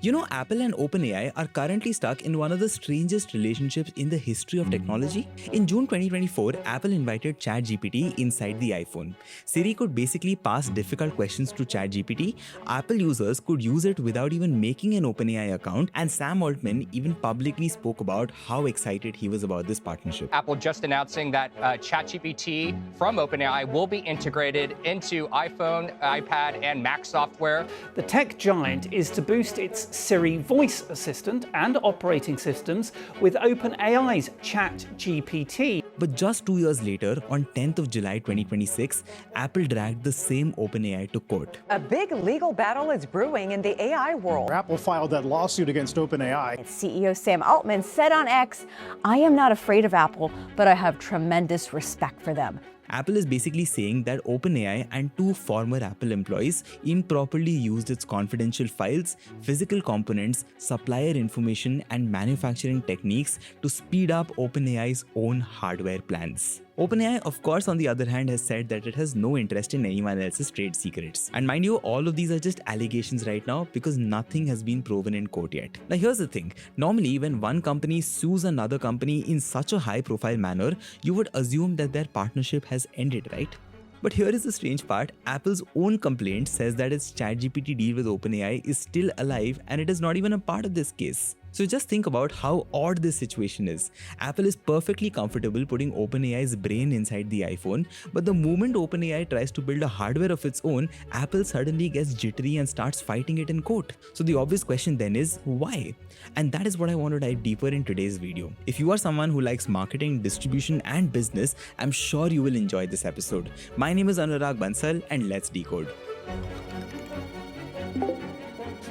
You know, Apple and OpenAI are currently stuck in one of the strangest relationships in the history of technology. In June 2024, Apple invited ChatGPT inside the iPhone. Siri could basically pass difficult questions to ChatGPT, Apple users could use it without even making an OpenAI account, and Sam Altman even publicly spoke about how excited he was about this partnership. Apple just announcing that ChatGPT from OpenAI will be integrated into iPhone, iPad, and Mac software. The tech giant is to boost its Siri voice assistant and operating systems with OpenAI's ChatGPT. But just 2 years later, on 10th of July 2026, Apple dragged the same OpenAI to court. A big legal battle is brewing in the AI world. Apple filed that lawsuit against OpenAI. CEO Sam Altman said on X, "I am not afraid of Apple, but I have tremendous respect for them." Apple is basically saying that OpenAI and 2 former Apple employees improperly used its confidential files, physical components, supplier information, and manufacturing techniques to speed up OpenAI's own hardware plans. OpenAI, of course, on the other hand, has said that it has no interest in anyone else's trade secrets. And mind you, all of these are just allegations right now because nothing has been proven in court yet. Now here's the thing, normally when one company sues another company in such a high-profile manner, you would assume that their partnership has ended, right? But here is the strange part, Apple's own complaint says that its ChatGPT deal with OpenAI is still alive and it is not even a part of this case. So just think about how odd this situation is. Apple is perfectly comfortable putting OpenAI's brain inside the iPhone, but the moment OpenAI tries to build a hardware of its own, Apple suddenly gets jittery and starts fighting it in court. So the obvious question then is, why? And that is what I want to dive deeper in today's video. If you are someone who likes marketing, distribution, and business, I'm sure you will enjoy this episode. My name is Anurag Bansal, and let's decode.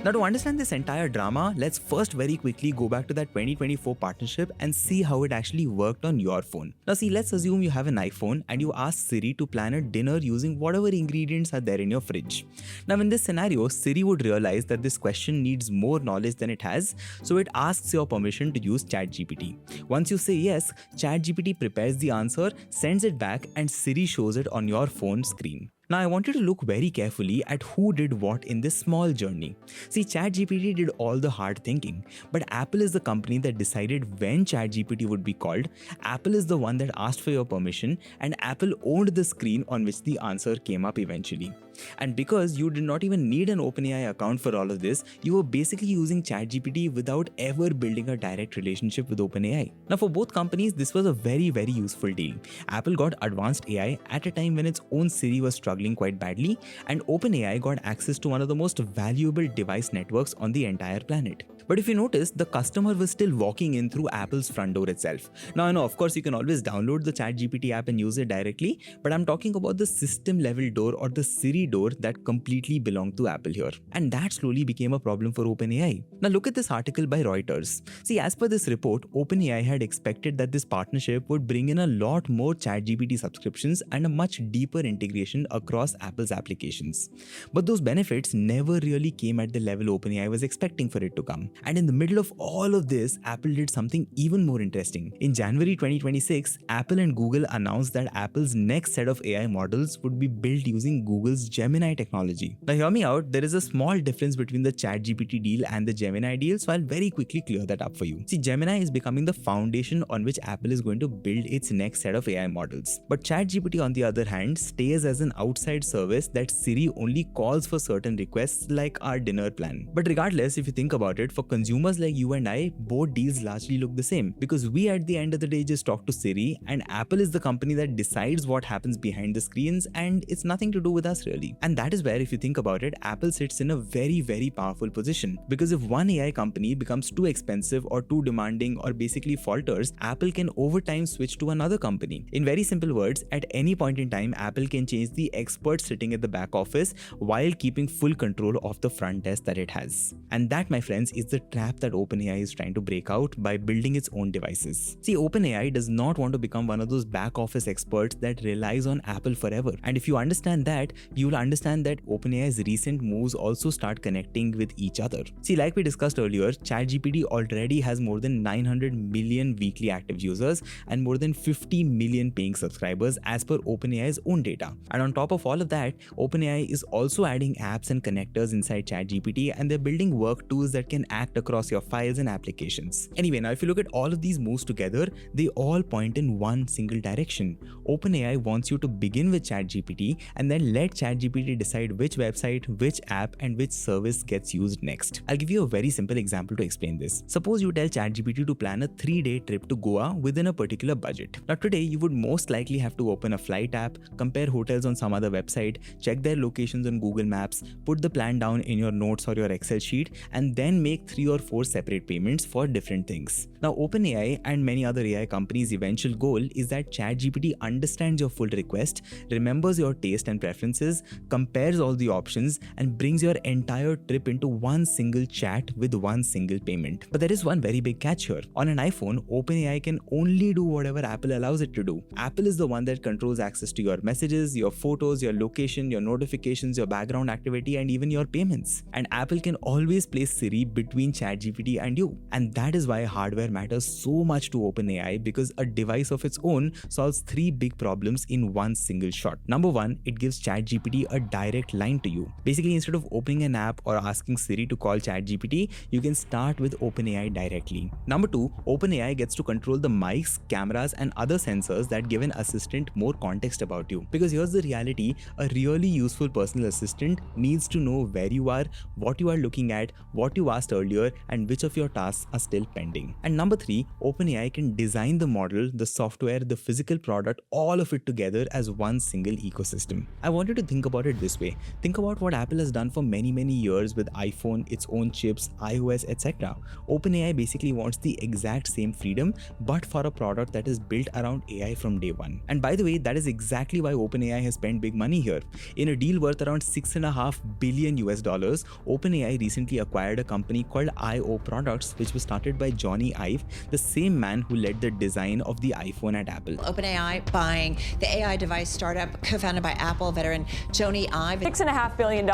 Now, to understand this entire drama, let's first very quickly go back to that 2024 partnership and see how it actually worked on your phone. Now see, let's assume you have an iPhone and you ask Siri to plan a dinner using whatever ingredients are there in your fridge. Now in this scenario, Siri would realize that this question needs more knowledge than it has, so it asks your permission to use ChatGPT. Once you say yes, ChatGPT prepares the answer, sends it back, and Siri shows it on your phone screen. Now I want you to look very carefully at who did what in this small journey. See, ChatGPT did all the hard thinking, but Apple is the company that decided when ChatGPT would be called, Apple is the one that asked for your permission, and Apple owned the screen on which the answer came up eventually. And because you did not even need an OpenAI account for all of this, you were basically using ChatGPT without ever building a direct relationship with OpenAI. Now for both companies, this was a very useful deal. Apple got advanced AI at a time when its own Siri was struggling quite badly, and OpenAI got access to one of the most valuable device networks on the entire planet. But if you notice, the customer was still walking in through Apple's front door itself. Now I know, of course, you can always download the ChatGPT app and use it directly, but I'm talking about the system level door or the Siri door that completely belonged to Apple here. And that slowly became a problem for OpenAI. Now look at this article by Reuters. See, as per this report, OpenAI had expected that this partnership would bring in a lot more ChatGPT subscriptions and a much deeper integration across Apple's applications. But those benefits never really came at the level OpenAI was expecting for it to come. And in the middle of all of this, Apple did something even more interesting. In January 2026, Apple and Google announced that Apple's next set of AI models would be built using Google's Gemini technology. Now hear me out, there is a small difference between the ChatGPT deal and the Gemini deal, so I'll very quickly clear that up for you. See, Gemini is becoming the foundation on which Apple is going to build its next set of AI models. But ChatGPT, on the other hand, stays as an outside service that Siri only calls for certain requests like our dinner plan. But regardless, if you think about it, for consumers like you and I, both deals largely look the same because we at the end of the day just talk to Siri, and Apple is the company that decides what happens behind the screens, and it's nothing to do with us really. And that is where, if you think about it, Apple sits in a very powerful position, because if one AI company becomes too expensive or too demanding or basically falters, Apple can over time switch to another company. In very simple words, at any point in time, Apple can change the expert sitting at the back office while keeping full control of the front desk that it has. And that, my friends, is the trap that OpenAI is trying to break out by building its own devices. See, OpenAI does not want to become one of those back office experts that relies on Apple forever. And if you understand that, you will understand that OpenAI's recent moves also start connecting with each other. See, like we discussed earlier, ChatGPT already has more than 900 million weekly active users and more than 50 million paying subscribers as per OpenAI's own data. And on top of all of that, OpenAI is also adding apps and connectors inside ChatGPT, and they're building work tools that can act across your files and applications. Anyway, now if you look at all of these moves together, they all point in one single direction. OpenAI wants you to begin with ChatGPT and then let ChatGPT decide which website, which app, and which service gets used next. I'll give you a very simple example to explain this. Suppose you tell ChatGPT to plan a 3-day trip to Goa within a particular budget. Now today, you would most likely have to open a flight app, compare hotels on some other website, check their locations on Google Maps, put the plan down in your notes or your Excel sheet, and then make 3 or 4 separate payments for different things. Now OpenAI and many other AI companies' eventual goal is that ChatGPT understands your full request, remembers your taste and preferences, compares all the options, and brings your entire trip into one single chat with one single payment. But there is one very big catch here. On an iPhone, OpenAI can only do whatever Apple allows it to do. Apple is the one that controls access to your messages, your photos, your location, your notifications, your background activity, and even your payments. And Apple can always place Siri between ChatGPT and you. And that is why hardware matters so much to OpenAI, because a device of its own solves 3 big problems in one single shot. Number 1, it gives ChatGPT a direct line to you. Basically, instead of opening an app or asking Siri to call ChatGPT, you can start with OpenAI directly. Number 2, OpenAI gets to control the mics, cameras, and other sensors that give an assistant more context about you. Because here's the reality, a really useful personal assistant needs to know where you are, what you are looking at, what you asked earlier, and which of your tasks are still pending. And number 3, OpenAI can design the model, the software, the physical product, all of it together as one single ecosystem. I want you to think about it this way. Think about what Apple has done for many years with iPhone, its own chips, iOS, etc. OpenAI basically wants the exact same freedom, but for a product that is built around AI from day one. And by the way, that is exactly why OpenAI has spent big money here. In a deal worth around $6.5 billion, OpenAI recently acquired a company called IO Products, which was started by Johnny Ive, the same man who led the design of the iPhone at Apple. OpenAI buying the AI device startup co-founded by Apple veteran Johnny Ive. $6.5 billion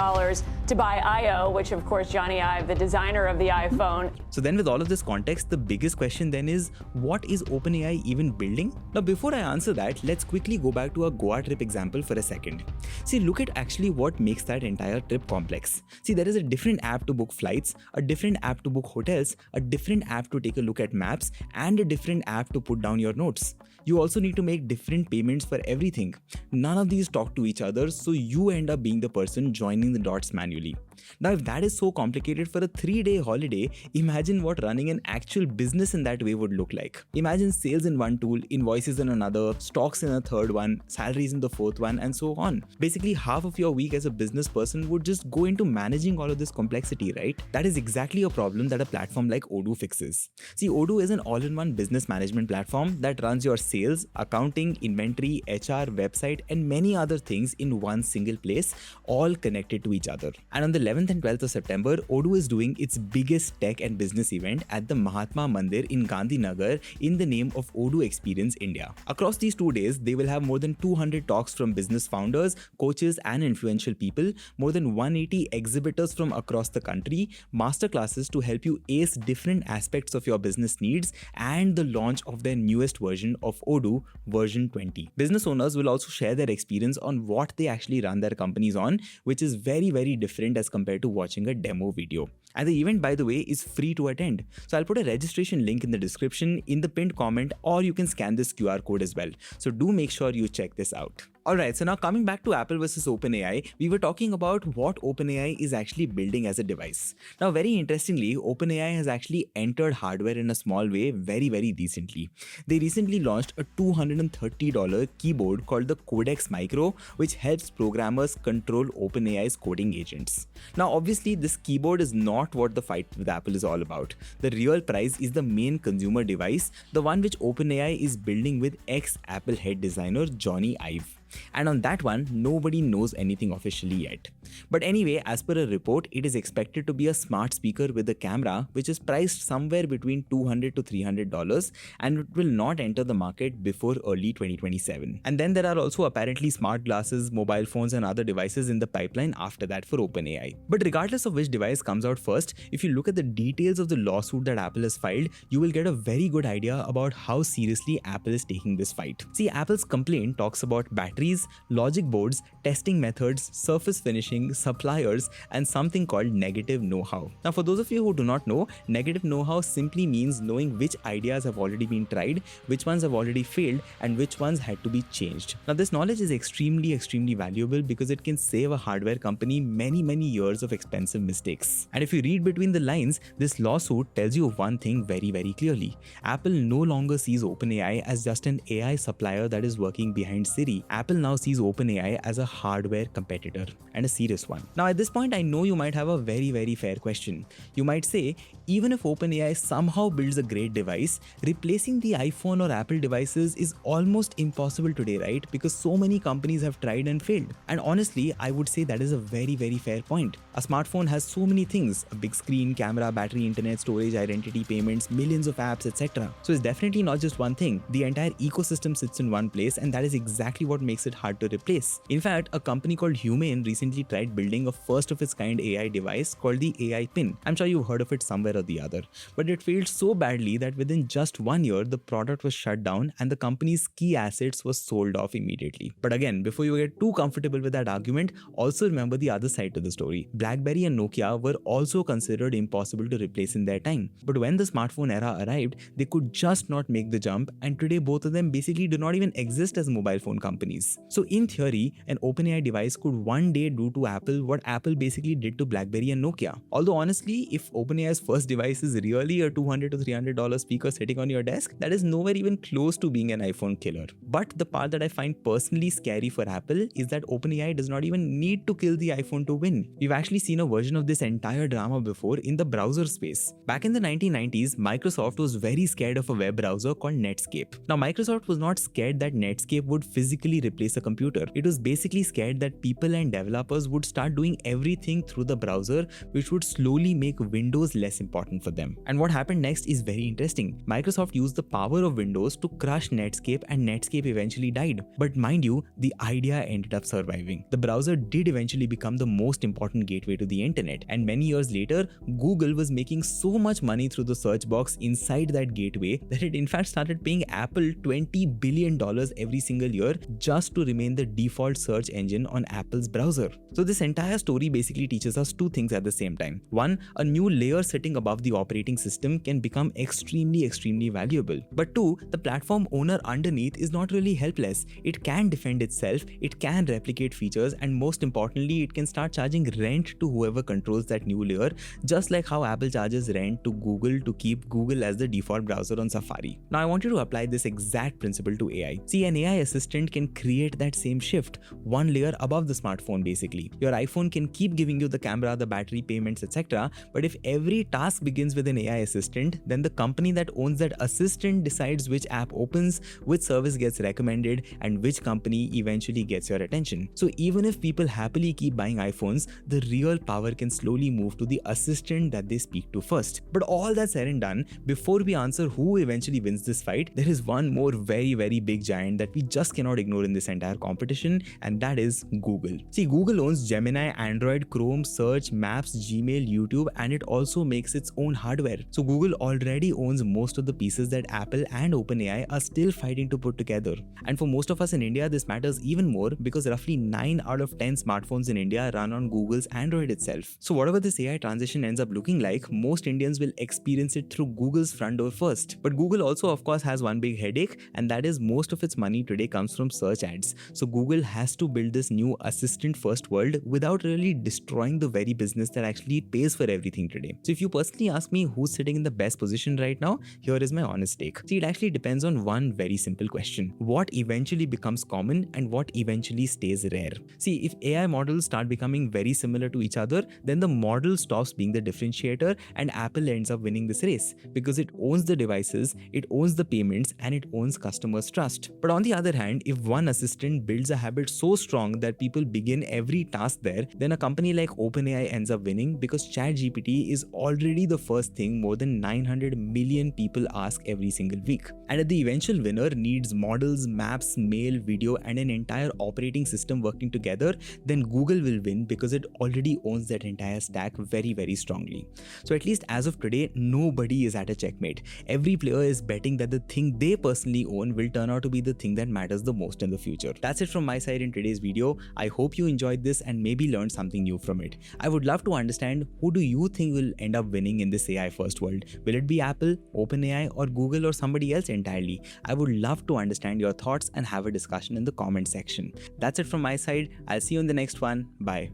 to buy IO, which of course Johnny Ive, the designer of the iPhone. So then with all of this context, the biggest question then is, what is OpenAI even building? Now before I answer that, let's quickly go back to a Goa trip example for a second. See, look at actually what makes that entire trip complex. See, there is a different app to book flights, a different app to book hotels, a different app to take a look at maps, and a different app to put down your notes. You also need to make different payments for everything. None of these talk to each other, so you end up being the person joining the dots manually. Now, if that is so complicated for a 3-day holiday, imagine what running an actual business in that way would look like. Imagine sales in one tool, invoices in another, stocks in a third one, salaries in the fourth one, and so on. Basically, half of your week as a business person would just go into managing all of this complexity, right? That is exactly a problem that a platform like Odoo fixes. See, Odoo is an all-in-one business management platform that runs your sales, accounting, inventory, HR, website, and many other things in one single place, all connected to each other. And on the 11th and 12th of September, Odoo is doing its biggest tech and business event at the Mahatma Mandir in Gandhinagar in the name of Odoo Experience India. Across these 2 days, they will have more than 200 talks from business founders, coaches, and influential people, more than 180 exhibitors from across the country, masterclasses to help you ace different aspects of your business needs, and the launch of their newest version of Odoo, version 20. Business owners will also share their experience on what they actually run their companies on, which is very different as compared to watching a demo video. And the event, by the way, is free to attend. So I'll put a registration link in the description, in the pinned comment, or you can scan this QR code as well. So do make sure you check this out. Alright, so now coming back to Apple versus OpenAI, we were talking about what OpenAI is actually building as a device. Now, very interestingly, OpenAI has actually entered hardware in a small way very recently. They recently launched a $230 keyboard called the Codex Micro, which helps programmers control OpenAI's coding agents. Now, obviously, this keyboard is not what the fight with Apple is all about. The real prize is the main consumer device, the one which OpenAI is building with ex-Apple head designer Johnny Ive. And on that one, nobody knows anything officially yet. But anyway, as per a report, it is expected to be a smart speaker with a camera which is priced somewhere between $200 to $300, and it will not enter the market before early 2027. And then there are also apparently smart glasses, mobile phones and other devices in the pipeline after that for OpenAI. But regardless of which device comes out first, if you look at the details of the lawsuit that Apple has filed, you will get a very good idea about how seriously Apple is taking this fight. See, Apple's complaint talks about batteries, logic boards, testing methods, surface finishing, suppliers, and something called negative know-how. Now, for those of you who do not know, negative know-how simply means knowing which ideas have already been tried, which ones have already failed, and which ones had to be changed. Now, this knowledge is extremely valuable because it can save a hardware company many years of expensive mistakes. And if you read between the lines, this lawsuit tells you one thing very clearly. Apple no longer sees OpenAI as just an AI supplier that is working behind Siri. Apple now sees OpenAI as a hardware competitor, and a serious one. Now, at this point, I know you might have a very fair question. You might say, even if OpenAI somehow builds a great device, replacing the iPhone or Apple devices is almost impossible today, right? Because so many companies have tried and failed. And honestly, I would say that is a very fair point. A smartphone has so many things: a big screen, camera, battery, internet, storage, identity, payments, millions of apps, etc. So it's definitely not just one thing. The entire ecosystem sits in one place, and that is exactly what makes it hard to replace. In fact, a company called Humane recently tried building a first of its kind AI device called the AI Pin. I'm sure you've heard of it somewhere or the other. But it failed so badly that within just 1 year, the product was shut down and the company's key assets were sold off immediately. But again, before you get too comfortable with that argument, also remember the other side to the story. BlackBerry and Nokia were also considered impossible to replace in their time. But when the smartphone era arrived, they could just not make the jump, and today both of them basically do not even exist as mobile phone companies. So in theory, an OpenAI device could one day do to Apple what Apple basically did to BlackBerry and Nokia. Although honestly, if OpenAI's first device is really a $200 to $300 speaker sitting on your desk, that is nowhere even close to being an iPhone killer. But the part that I find personally scary for Apple is that OpenAI does not even need to kill the iPhone to win. We've actually seen a version of this entire drama before in the browser space. Back in the 1990s, Microsoft was very scared of a web browser called Netscape. Now, Microsoft was not scared that Netscape would physically replace a computer. It was basically scared that people and developers would start doing everything through the browser, which would slowly make Windows less important for them. And what happened next is very interesting. Microsoft used the power of Windows to crush Netscape, and Netscape eventually died. But mind you, the idea ended up surviving. The browser did eventually become the most important gateway to the internet, and many years later, Google was making so much money through the search box inside that gateway that it in fact started paying Apple $20 billion every single year just to remain the default search engine on Apple's browser. So this entire story basically teaches us two things at the same time. One, a new layer sitting above the operating system can become extremely valuable. But two, the platform owner underneath is not really helpless. It can defend itself, it can replicate features, and most importantly, it can start charging rent to whoever controls that new layer, just like how Apple charges rent to Google to keep Google as the default browser on Safari. Now, I want you to apply this exact principle to AI. See, an AI assistant can create that same shift, one layer above the smartphone basically. Your iPhone can keep giving you the camera, the battery, payments, etc. But if every task begins with an AI assistant, then the company that owns that assistant decides which app opens, which service gets recommended, and which company eventually gets your attention. So even if people happily keep buying iPhones, the real power can slowly move to the assistant that they speak to first. But all that said and done, before we answer who eventually wins this fight, there is one more very big giant that we just cannot ignore in this entire competition, and that is Google. See, Google owns Gemini, Android, Chrome, Search, Maps, Gmail, YouTube, and it also makes its own hardware. So Google already owns most of the pieces that Apple and OpenAI are still fighting to put together. And for most of us in India, this matters even more because roughly 9 out of 10 smartphones in India run on Google's Android itself. So whatever this AI transition ends up looking like, most Indians will experience it through Google's front door first. But Google also of course has one big headache, and that is most of its money today comes from search ads. So Google has to build this new assistant first world without really destroying the very business that actually pays for everything today. So if you personally personally ask me who's sitting in the best position right now, here is my honest take. See, it actually depends on one very simple question. What eventually becomes common and what eventually stays rare? See, if AI models start becoming very similar to each other, then the model stops being the differentiator and Apple ends up winning this race because it owns the devices, it owns the payments, and it owns customers' trust. But on the other hand, if one assistant builds a habit so strong that people begin every task there, then a company like OpenAI ends up winning because ChatGPT is already the first thing more than 900 million people ask every single week. And if the eventual winner needs models, maps, mail, video, and an entire operating system working together, then Google will win because it already owns that entire stack very, very strongly. So at least as of today, nobody is at a checkmate. Every player is betting that the thing they personally own will turn out to be the thing that matters the most in the future. That's it from my side in today's video. I hope you enjoyed this and maybe learned something new from it. I would love to understand, who do you think will end up winning in this AI first world? Will it be Apple, OpenAI, or Google, or somebody else entirely? I would love to understand your thoughts and have a discussion in the comment section. That's it from my side. I'll see you in the next one. Bye.